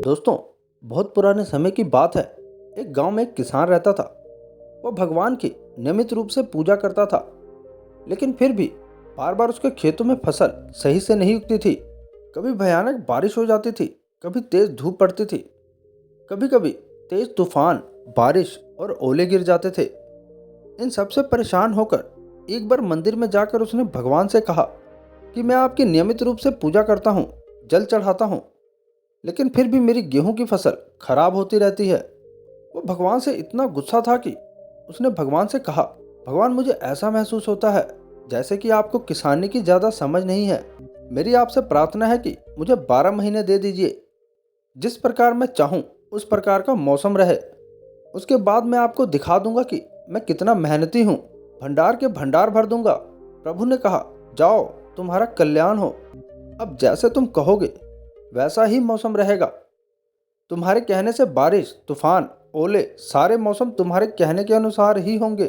दोस्तों, बहुत पुराने समय की बात है। एक गांव में एक किसान रहता था। वह भगवान की नियमित रूप से पूजा करता था, लेकिन फिर भी बार बार उसके खेतों में फसल सही से नहीं उगती थी। कभी भयानक बारिश हो जाती थी, कभी तेज धूप पड़ती थी, कभी कभी तेज तूफान, बारिश और ओले गिर जाते थे। इन सबसे परेशान होकर एक बार मंदिर में जाकर उसने भगवान से कहा कि मैं आपकी नियमित रूप से पूजा करता हूँ, जल चढ़ाता हूँ, लेकिन फिर भी मेरी गेहूं की फसल खराब होती रहती है। वो भगवान से इतना गुस्सा था कि उसने भगवान से कहा, भगवान, मुझे ऐसा महसूस होता है जैसे कि आपको किसानी की ज़्यादा समझ नहीं है। मेरी आपसे प्रार्थना है कि मुझे 12 महीने दे दीजिए, जिस प्रकार मैं चाहूँ उस प्रकार का मौसम रहे। उसके बाद मैं आपको दिखा दूंगा कि मैं कितना मेहनती हूँ, भंडार के भंडार भर दूंगा। प्रभु ने कहा, जाओ, तुम्हारा कल्याण हो। अब जैसे तुम कहोगे वैसा ही मौसम रहेगा। तुम्हारे कहने से बारिश, तूफान, ओले, सारे मौसम तुम्हारे कहने के अनुसार ही होंगे।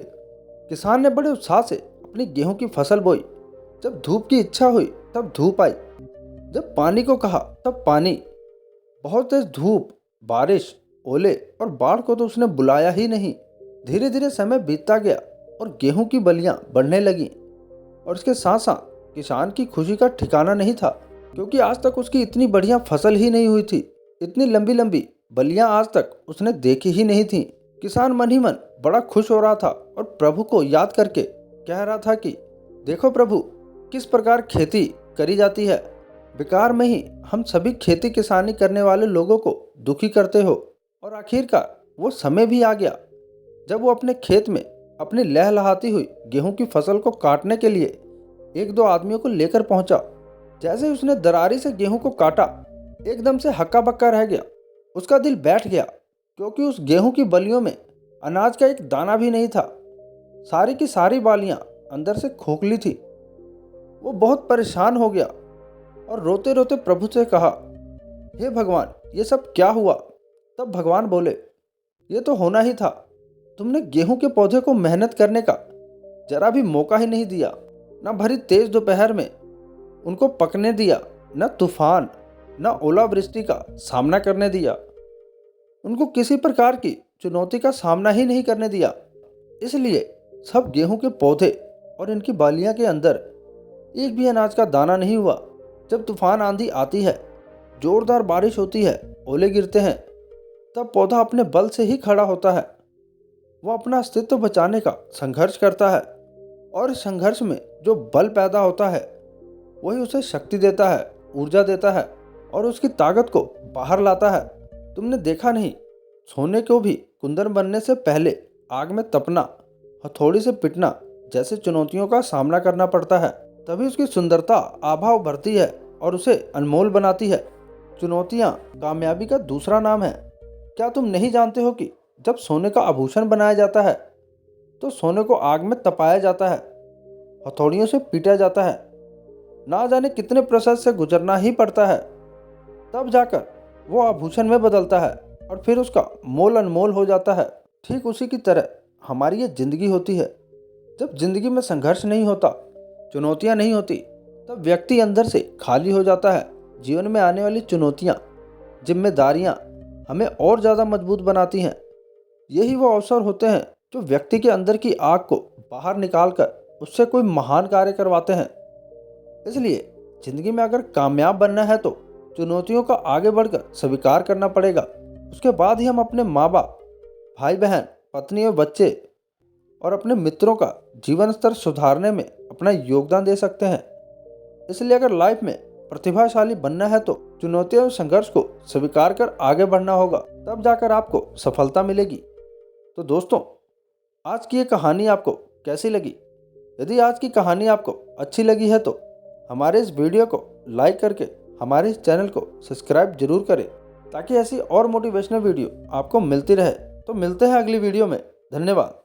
किसान ने बड़े उत्साह से अपनी गेहूं की फसल बोई। जब धूप की इच्छा हुई तब धूप आई, जब पानी को कहा तब पानी। बहुत तेज धूप, बारिश, ओले और बाढ़ को तो उसने बुलाया ही नहीं। धीरे धीरे समय बीतता गया और गेहूं की बलियां बढ़ने लगीं, और इसके साथ साथ किसान की खुशी का ठिकाना नहीं था, क्योंकि आज तक उसकी इतनी बढ़िया फसल ही नहीं हुई थी। इतनी लंबी लंबी बलियां आज तक उसने देखी ही नहीं थी। किसान मन ही मन बड़ा खुश हो रहा था और प्रभु को याद करके कह रहा था कि देखो प्रभु, किस प्रकार खेती करी जाती है। बेकार में ही हम सभी खेती किसानी करने वाले लोगों को दुखी करते हो। और आखिरकार वो समय भी आ गया जब वो अपने खेत में अपनी लहलहाती हुई गेहूं की फसल को काटने के लिए एक दो आदमियों को लेकर पहुंचा। जैसे ही उसने दरारी से गेहूं को काटा, एकदम से हक्का बक्का रह गया। उसका दिल बैठ गया, क्योंकि उस गेहूं की बलियों में अनाज का एक दाना भी नहीं था। सारी की सारी बालियां अंदर से खोखली थी। वो बहुत परेशान हो गया और रोते रोते प्रभु से कहा, हे भगवान, ये सब क्या हुआ। तब भगवान बोले, ये तो होना ही था। तुमने गेहूं के पौधे को मेहनत करने का जरा भी मौका ही नहीं दिया। न भरी तेज दोपहर में उनको पकने दिया, न तूफान, न ओलावृष्टि का सामना करने दिया। उनको किसी प्रकार की चुनौती का सामना ही नहीं करने दिया। इसलिए सब गेहूं के पौधे और इनकी बालियां के अंदर एक भी अनाज का दाना नहीं हुआ। जब तूफान आंधी आती है, जोरदार बारिश होती है, ओले गिरते हैं, तब पौधा अपने बल से ही खड़ा होता है। वह अपना अस्तित्व बचाने का संघर्ष करता है, और इस संघर्ष में जो बल पैदा होता है वही उसे शक्ति देता है, ऊर्जा देता है और उसकी ताकत को बाहर लाता है। तुमने देखा नहीं, सोने को भी कुंदन बनने से पहले आग में तपना, हथौड़ी से पिटना जैसे चुनौतियों का सामना करना पड़ता है, तभी उसकी सुंदरता आभा उभरती है और उसे अनमोल बनाती है। चुनौतियाँ कामयाबी का दूसरा नाम है। क्या तुम नहीं जानते हो कि जब सोने का आभूषण बनाया जाता है तो सोने को आग में तपाया जाता है, हथौड़ियों से पीटा जाता है, ना जाने कितने प्रोसेस से गुजरना ही पड़ता है, तब जाकर वो आभूषण में बदलता है और फिर उसका मोल अनमोल हो जाता है। ठीक उसी की तरह हमारी ये जिंदगी होती है। जब जिंदगी में संघर्ष नहीं होता, चुनौतियां नहीं होती, तब व्यक्ति अंदर से खाली हो जाता है। जीवन में आने वाली चुनौतियां, जिम्मेदारियां हमें और ज़्यादा मजबूत बनाती हैं। यही वो अवसर होते हैं जो व्यक्ति के अंदर की आग को बाहर निकालकर उससे कोई महान कार्य करवाते हैं। इसलिए जिंदगी में अगर कामयाब बनना है तो चुनौतियों का आगे बढ़कर स्वीकार करना पड़ेगा। उसके बाद ही हम अपने माँ बाप, भाई बहन, पत्नी और बच्चे और अपने मित्रों का जीवन स्तर सुधारने में अपना योगदान दे सकते हैं। इसलिए अगर लाइफ में प्रतिभाशाली बनना है तो चुनौतियों और संघर्ष को स्वीकार कर आगे बढ़ना होगा, तब जाकर आपको सफलता मिलेगी। तो दोस्तों, आज की ये कहानी आपको कैसी लगी? यदि आज की कहानी आपको अच्छी लगी है तो हमारे इस वीडियो को लाइक करके हमारे इस चैनल को सब्सक्राइब जरूर करें, ताकि ऐसी और मोटिवेशनल वीडियो आपको मिलती रहे। तो मिलते हैं अगली वीडियो में। धन्यवाद।